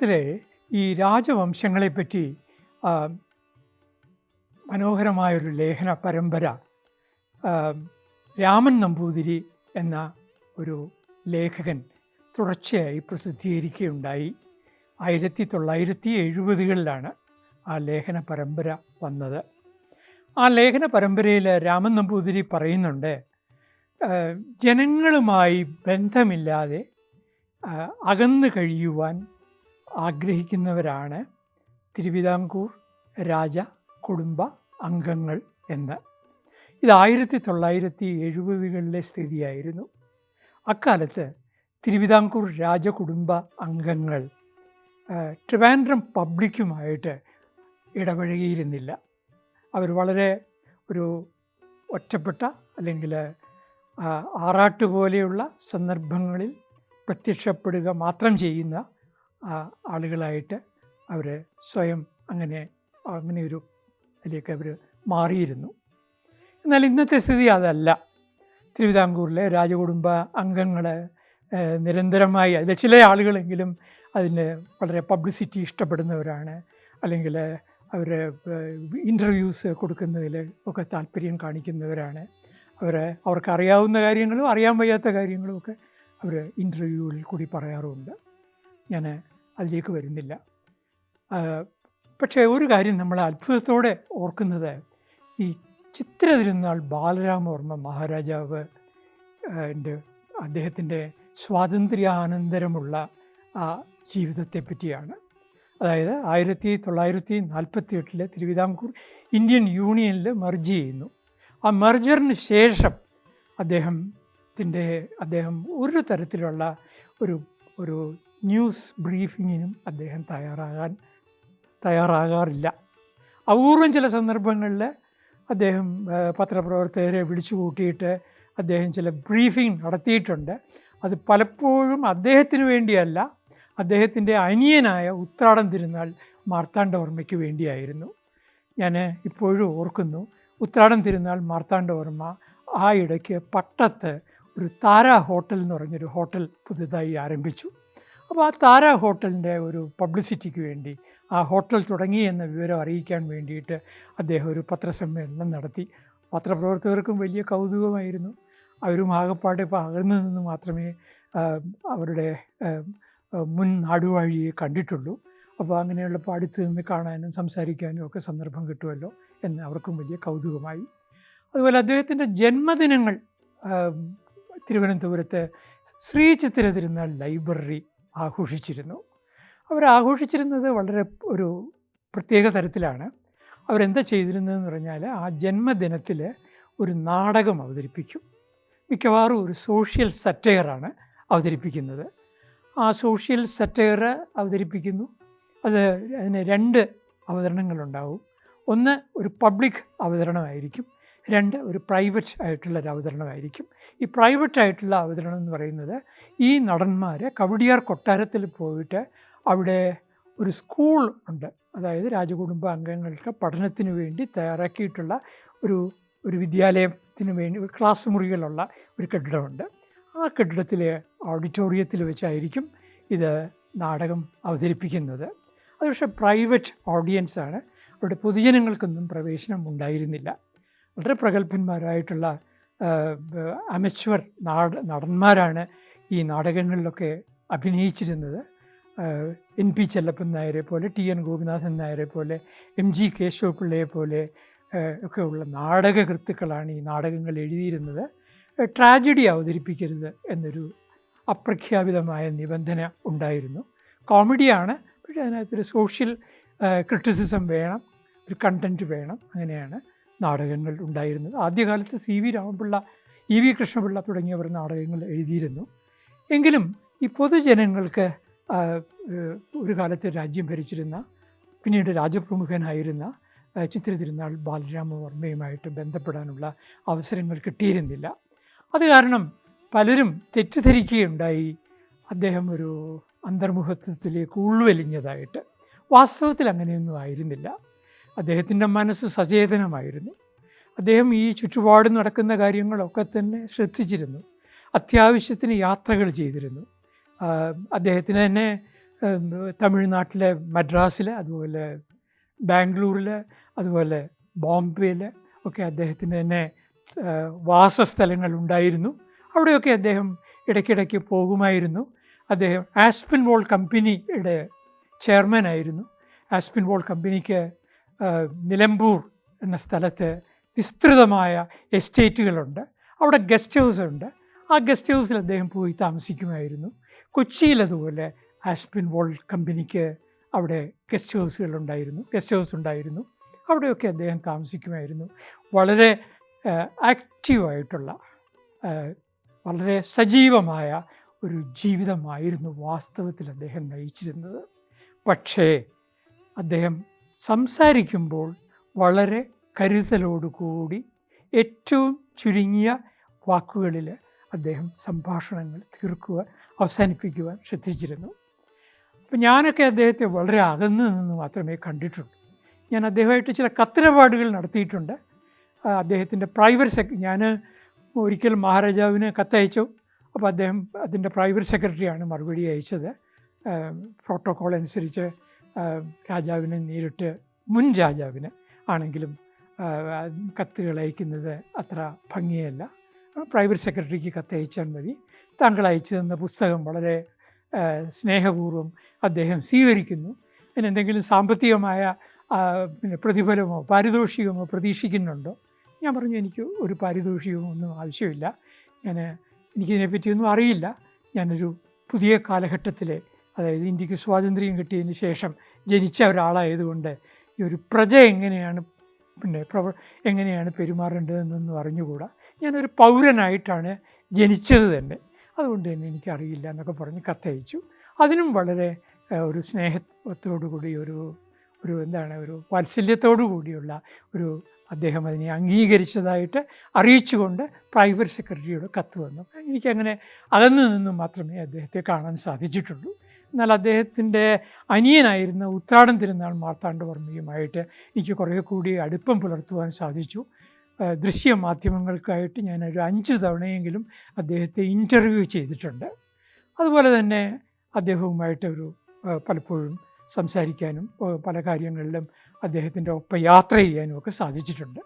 കേരളത്തിലെ ഈ രാജവംശങ്ങളെപ്പറ്റി ആ, മനോഹരമായൊരു ലേഖന പരമ്പര ആ, രാമൻ നമ്പൂതിരി എന്ന ഒരു ലേഖകൻ തുടർച്ചയായി പ്രസിദ്ധീകരിക്കുകയുണ്ടായി. 1970-കളിലാണ് ആ ലേഖന പരമ്പര വന്നത്. ആ ലേഖന പരമ്പരയിൽ രാമൻ നമ്പൂതിരി പറയുന്നുണ്ട്, ജനങ്ങളുമായി ബന്ധമില്ലാതെ അകന്നു കഴിയുവാൻ ആഗ്രഹിക്കുന്നവരാണ് തിരുവിതാംകൂർ രാജ കുടുംബ അംഗങ്ങൾ എന്ന്. ഇത് 1970-കളിലെ സ്ഥിതിയായിരുന്നു. അക്കാലത്ത് തിരുവിതാംകൂർ രാജകുടുംബ അംഗങ്ങൾ ട്രിവാൻഡ്രം പബ്ലിക്കുമായിട്ട് ഇടപഴകിയിരുന്നില്ല. അവർ വളരെ ഒരു ഒറ്റപ്പെട്ട അല്ലെങ്കിൽ ആറാട്ട് പോലെയുള്ള സന്ദർഭങ്ങളിൽ പ്രത്യക്ഷപ്പെടുക മാത്രം ചെയ്യുന്ന ആളുകളായിട്ട് അവർ സ്വയം അങ്ങനെയൊരു അതിലേക്ക് അവർ മാറിയിരുന്നു. എന്നാൽ ഇന്നത്തെ സ്ഥിതി അതല്ല. തിരുവിതാംകൂറിലെ രാജകുടുംബ അംഗങ്ങൾ നിരന്തരമായി, അതിൽ ചില ആളുകളെങ്കിലും അതിന് വളരെ പബ്ലിസിറ്റി ഇഷ്ടപ്പെടുന്നവരാണ്, അല്ലെങ്കിൽ അവർ ഇൻ്റർവ്യൂസ് കൊടുക്കുന്നതിൽ ഒക്കെ താല്പര്യം കാണിക്കുന്നവരാണ്. അവർക്കറിയാവുന്ന കാര്യങ്ങളും അറിയാൻ വയ്യാത്ത കാര്യങ്ങളും ഒക്കെ അവർ ഇൻ്റർവ്യൂവിൽ കൂടി പറയാറുമുണ്ട്. ഞാൻ അതിലേക്ക് വരുന്നില്ല. പക്ഷേ ഒരു കാര്യം നമ്മൾ അത്ഭുതത്തോടെ ഓർക്കുന്നത്, ഈ ചിത്ര തിരുനാൾ ബാലരാമവർമ്മ മഹാരാജാവ് അദ്ദേഹത്തിൻ്റെ സ്വാതന്ത്ര്യാനന്തരമുള്ള ആ ജീവിതത്തെ പറ്റിയാണ്. അതായത് 1948 തിരുവിതാംകൂർ ഇന്ത്യൻ യൂണിയനിൽ മെർജ് ചെയ്യുന്നു. ആ മെർജറിന് ശേഷം അദ്ദേഹം ഒരു തരത്തിലുള്ള ഒരു ന്യൂസ് ബ്രീഫിങ്ങിനും അദ്ദേഹം തയ്യാറാകാറില്ല. അപൂർവം ചില സന്ദർഭങ്ങളിൽ അദ്ദേഹം പത്രപ്രവർത്തകരെ വിളിച്ചു കൂട്ടിയിട്ട് അദ്ദേഹം ചില ബ്രീഫിംഗ് നടത്തിയിട്ടുണ്ട്. അത് പലപ്പോഴും അദ്ദേഹത്തിന് വേണ്ടിയല്ല, അദ്ദേഹത്തിൻ്റെ അനിയനായ ഉത്രാടം തിരുനാൾ മാർത്താണ്ഡവർമ്മയ്ക്ക് വേണ്ടിയായിരുന്നു. ഞാൻ ഇപ്പോഴും ഓർക്കുന്നു, ഉത്രാടം തിരുനാൾ മാർത്താണ്ഡവർമ്മ ആ ഇടയ്ക്ക് പട്ടത്ത് ഒരു താര ഹോട്ടൽ എന്ന് പറഞ്ഞൊരു ഹോട്ടൽ പുതുതായി ആരംഭിച്ചു. അപ്പോൾ ആ താര ഹോട്ടലിൻ്റെ ഒരു പബ്ലിസിറ്റിക്ക് വേണ്ടി, ആ ഹോട്ടൽ തുടങ്ങി എന്ന വിവരം അറിയിക്കാൻ വേണ്ടിയിട്ട് അദ്ദേഹം ഒരു പത്രസമ്മേളനം നടത്തി. പത്രപ്രവർത്തകർക്കും വലിയ കൗതുകമായിരുന്നു. അവരും ആകപ്പാടെ ഇപ്പോൾ അകന്നു നിന്ന് മാത്രമേ അവരുടെ മുൻ നാടുവാഴിയെ കണ്ടിട്ടുള്ളൂ. അപ്പോൾ അങ്ങനെയുള്ളപ്പോൾ അടുത്ത് നിന്ന് കാണാനും സംസാരിക്കാനും ഒക്കെ സന്ദർഭം കിട്ടുമല്ലോ എന്ന് അവർക്കും വലിയ കൗതുകമായി. അതുപോലെ അദ്ദേഹത്തിൻ്റെ ജന്മദിനങ്ങൾ തിരുവനന്തപുരത്ത് ശ്രീ ചിത്തിര തിരുനാൾ ലൈബ്രറി ആഘോഷിച്ചിരുന്നു. അവരാഘോഷിച്ചിരുന്നത് വളരെ ഒരു പ്രത്യേക തരത്തിലാണ്. അവരെന്താ ചെയ്തിരുന്നതെന്ന് പറഞ്ഞാൽ, ആ ജന്മദിനത്തിൽ ഒരു നാടകം അവതരിപ്പിക്കും. മിക്കവാറും ഒരു സോഷ്യൽ സറ്റയറാണ് അവതരിപ്പിക്കുന്നത്. ആ സോഷ്യൽ സറ്റയർ അവതരിപ്പിക്കുന്നു. അതിന് 2 അവതരണങ്ങളുണ്ടാവും. ഒന്ന് ഒരു പബ്ലിക് അവതരണമായിരിക്കും, 2 ഒരു പ്രൈവറ്റ് ആയിട്ടുള്ളൊരു അവതരണമായിരിക്കും. ഈ പ്രൈവറ്റ് ആയിട്ടുള്ള അവതരണം എന്ന് പറയുന്നത്, ഈ നടന്മാർ കവടിയാർ കൊട്ടാരത്തിൽ പോയിട്ട് അവിടെ ഒരു സ്കൂൾ ഉണ്ട്, അതായത് രാജകുടുംബ അംഗങ്ങൾക്ക് പഠനത്തിന് വേണ്ടി തയ്യാറാക്കിയിട്ടുള്ള ഒരു വിദ്യാലയത്തിന് വേണ്ടി ക്ലാസ് മുറികളുള്ള ഒരു കെട്ടിടമുണ്ട്. ആ കെട്ടിടത്തിലെ ഓഡിറ്റോറിയത്തിൽ വെച്ചായിരിക്കും ഇത് നാടകം അവതരിപ്പിക്കുന്നത്. അത് പക്ഷേ പ്രൈവറ്റ് ഓഡിയൻസാണ്, അവിടെ പൊതുജനങ്ങൾക്കൊന്നും പ്രവേശനം ഉണ്ടായിരുന്നില്ല. വളരെ പ്രഗത്ഭന്മാരായിട്ടുള്ള അമച്വർ നടന്മാരാണ് ഈ നാടകങ്ങളിലൊക്കെ അഭിനയിച്ചിരുന്നത്. NP ചെല്ലപ്പൻ നായരെ പോലെ, TN ഗോപിനാഥൻ നായരെ പോലെ, MG കേശവപിള്ളയെ പോലെ ഒക്കെയുള്ള നാടകകൃത്തുക്കളാണ് ഈ നാടകങ്ങൾ എഴുതിയിരുന്നത്. ട്രാജഡി അവതരിപ്പിക്കരുത് എന്നൊരു അപ്രഖ്യാപിതമായ നിബന്ധന ഉണ്ടായിരുന്നു. കോമഡിയാണ്, പക്ഷേ അതിനകത്തൊരു സോഷ്യൽ ക്രിറ്റിസിസം വേണം, ഒരു കണ്ടൻറ്റ് വേണം. അങ്ങനെയാണ് നാടകങ്ങൾ ഉണ്ടായിരുന്നത്. ആദ്യകാലത്ത് CV രാമപിള്ള, EV കൃഷ്ണപിള്ള തുടങ്ങിയവർ നാടകങ്ങൾ എഴുതിയിരുന്നു. എങ്കിലും ഈ പൊതുജനങ്ങൾക്ക് ഒരു കാലത്ത് രാജ്യം ഭരിച്ചിരുന്ന, പിന്നീട് രാജപ്രമുഖനായിരുന്ന ചിത്തിര തിരുനാൾ ബാലരാമവർമ്മയുമായിട്ട് ബന്ധപ്പെടാനുള്ള അവസരങ്ങൾ കിട്ടിയിരുന്നില്ല. അത് കാരണം പലരും തെറ്റിദ്ധരിക്കുകയുണ്ടായി അദ്ദേഹം ഒരു അന്തർമുഖത്വത്തിലേക്ക് ഉൾവലിഞ്ഞതായിട്ട്. വാസ്തവത്തിൽ അങ്ങനെയൊന്നും ആയിരുന്നില്ല. അദ്ദേഹത്തിൻ്റെ മനസ്സ് സചേതനമായിരുന്നു. അദ്ദേഹം ഈ ചുറ്റുപാട് നടക്കുന്ന കാര്യങ്ങളൊക്കെ തന്നെ ശ്രദ്ധിച്ചിരുന്നു. അത്യാവശ്യത്തിന് യാത്രകൾ ചെയ്തിരുന്നു. അദ്ദേഹത്തിന് തന്നെ തമിഴ്നാട്ടിലെ മദ്രാസിൽ, അതുപോലെ ബാംഗ്ലൂരിൽ, അതുപോലെ ബോംബെയിൽ ഒക്കെ അദ്ദേഹത്തിന് തന്നെ വാസസ്ഥലങ്ങളുണ്ടായിരുന്നു. അവിടെയൊക്കെ അദ്ദേഹം ഇടയ്ക്കിടയ്ക്ക് പോകുമായിരുന്നു. അദ്ദേഹം ആസ്പിൻവോൾ കമ്പനിയുടെ ചെയർമാനായിരുന്നു. ആസ്പിൻവോൾ കമ്പനിക്ക് നിലമ്പൂർ എന്ന സ്ഥലത്ത് വിസ്തൃതമായ എസ്റ്റേറ്റുകളുണ്ട്. അവിടെ ഗസ്റ്റ് ഹൗസ് ഉണ്ട്. ആ ഗസ്റ്റ് ഹൗസിൽ അദ്ദേഹം പോയി താമസിക്കുമായിരുന്നു. കൊച്ചിയിൽ അതുപോലെ ആസ്പിൻവോൾ കമ്പനിക്ക് അവിടെ ഗസ്റ്റ് ഹൗസ് ഉണ്ടായിരുന്നു. അവിടെയൊക്കെ അദ്ദേഹം താമസിക്കുമായിരുന്നു. വളരെ ആക്റ്റീവായിട്ടുള്ള, വളരെ സജീവമായ ഒരു ജീവിതമായിരുന്നു വാസ്തവത്തിൽ അദ്ദേഹം നയിച്ചിരുന്നത്. പക്ഷേ അദ്ദേഹം സംസാരിക്കുമ്പോൾ വളരെ കരുതലോടുകൂടി ഏറ്റവും ചുരുങ്ങിയ വാക്കുകളിൽ അദ്ദേഹം സംഭാഷണങ്ങൾ അവസാനിപ്പിക്കുവാൻ ശ്രദ്ധിച്ചിരുന്നു. അപ്പം ഞാനൊക്കെ അദ്ദേഹത്തെ വളരെ അകന്നു നിന്ന് മാത്രമേ കണ്ടിട്ടുള്ളൂ. ഞാൻ അദ്ദേഹമായിട്ട് ചില കത്തിടപാടുകൾ നടത്തിയിട്ടുണ്ട്. അദ്ദേഹത്തിൻ്റെ ഞാൻ ഒരിക്കൽ മഹാരാജാവിന് കത്തയച്ചു. അപ്പോൾ അദ്ദേഹം അതിൻ്റെ പ്രൈവറ്റ് സെക്രട്ടറിയാണ് മറുപടി അയച്ചത്. പ്രോട്ടോക്കോൾ അനുസരിച്ച് രാജാവിനെ നേരിട്ട്, മുൻ രാജാവിന് ആണെങ്കിലും കത്തുകൾ അയക്കുന്നത് അത്ര ഭംഗിയല്ല. പ്രൈവറ്റ് സെക്രട്ടറിക്ക് കത്തയച്ചാൽ മതി. താങ്കൾ അയച്ചു തന്ന പുസ്തകം വളരെ സ്നേഹപൂർവ്വം അദ്ദേഹം സ്വീകരിക്കുന്നു. അതിനെന്തെങ്കിലും സാമ്പത്തികമായ പ്രതിഫലമോ പാരിതോഷികമോ പ്രതീക്ഷിക്കുന്നുണ്ടോ? ഞാൻ പറഞ്ഞു, എനിക്ക് ഒരു പാരിതോഷികമോ ഒന്നും ആവശ്യമില്ല. എനിക്കിതിനെപ്പറ്റിയൊന്നും അറിയില്ല. ഞാനൊരു പുതിയ കാലഘട്ടത്തിലെ, അതായത് ഇന്ത്യക്ക് സ്വാതന്ത്ര്യം കിട്ടിയതിന് ശേഷം ജനിച്ച ഒരാളായതുകൊണ്ട് ഈ ഒരു പ്രജ എങ്ങനെയാണ് പെരുമാറേണ്ടതെന്നൊന്നും അറിഞ്ഞുകൂടാ. ഞാനൊരു പൗരനായിട്ടാണ് ജനിച്ചത് തന്നെ, അതുകൊണ്ട് തന്നെ എനിക്കറിയില്ല എന്നൊക്കെ പറഞ്ഞ് കത്തയച്ചു. അതിനും വളരെ ഒരു സ്നേഹത്തോടു കൂടി, ഒരു വാത്സല്യത്തോടു കൂടിയുള്ള അദ്ദേഹം അതിനെ അംഗീകരിച്ചതായിട്ട് അറിയിച്ചുകൊണ്ട് പ്രൈവറ്റ് സെക്രട്ടറിയുടെ കത്ത് വന്നു. എനിക്കങ്ങനെ അകന്നു നിന്നും മാത്രമേ അദ്ദേഹത്തെ കാണാൻ സാധിച്ചിട്ടുള്ളൂ. എന്നാൽ അദ്ദേഹത്തിൻ്റെ അനിയനായിരുന്ന ഉത്രാടം തിരുനാൾ മാർത്താണ്ഡവർമ്മയുമായിട്ട് എനിക്ക് കുറേ കൂടി അടുപ്പം പുലർത്തുവാൻ സാധിച്ചു. ദൃശ്യമാധ്യമങ്ങൾക്കായിട്ട് ഞാനൊരു 5 തവണയെങ്കിലും അദ്ദേഹത്തെ ഇൻ്റർവ്യൂ ചെയ്തിട്ടുണ്ട്. അതുപോലെ തന്നെ അദ്ദേഹവുമായിട്ട് പലപ്പോഴും സംസാരിക്കാനും പല കാര്യങ്ങളിലും അദ്ദേഹത്തിൻ്റെ ഒപ്പം യാത്ര ചെയ്യാനും ഒക്കെ സാധിച്ചിട്ടുണ്ട്.